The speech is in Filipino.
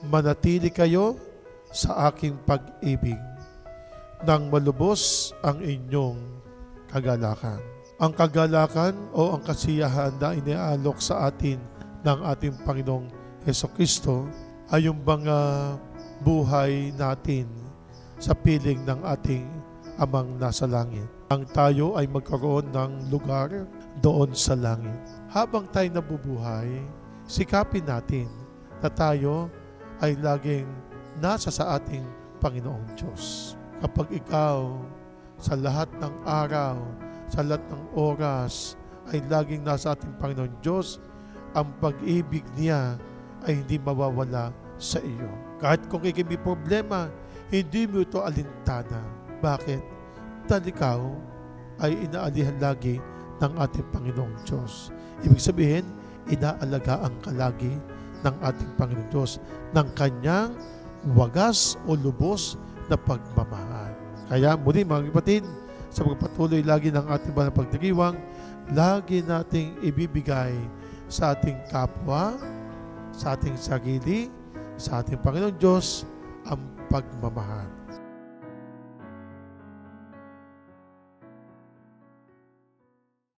manatili kayo sa aking pag-ibig nang malubos ang inyong kagalakan. Ang kagalakan o ang kasiyahan na iniaalok sa atin ng ating Panginoong Hesukristo ay yung mga buhay natin sa piling ng ating Amang nasa langit. Ang tayo ay magkaroon ng lugar doon sa langit. Habang tayo nabubuhay, sikapin natin na tayo ay laging nasa sa ating Panginoong Diyos. Kapag ikaw sa lahat ng araw, sa lahat ng oras ay laging nasa ating Panginoong Diyos, ang pag-ibig niya ay hindi mawawala sa iyo. Kahit kung may problema, hindi mo ito alintana. Bakit? Dahil ikaw ay inaalihan lagi ng ating Panginoong Diyos. Ibig sabihin, inaalagaan ka lagi ng ating Panginoong Diyos ng kanyang wagas o lubos na pagmamahal. Kaya muli mga kapatid, sa pagpatuloy lagi ng ating banal na pagdiriwang, lagi nating ibibigay sa ating kapwa, sa ating sarili, sa ating Panginoong Diyos ang pagmamahal.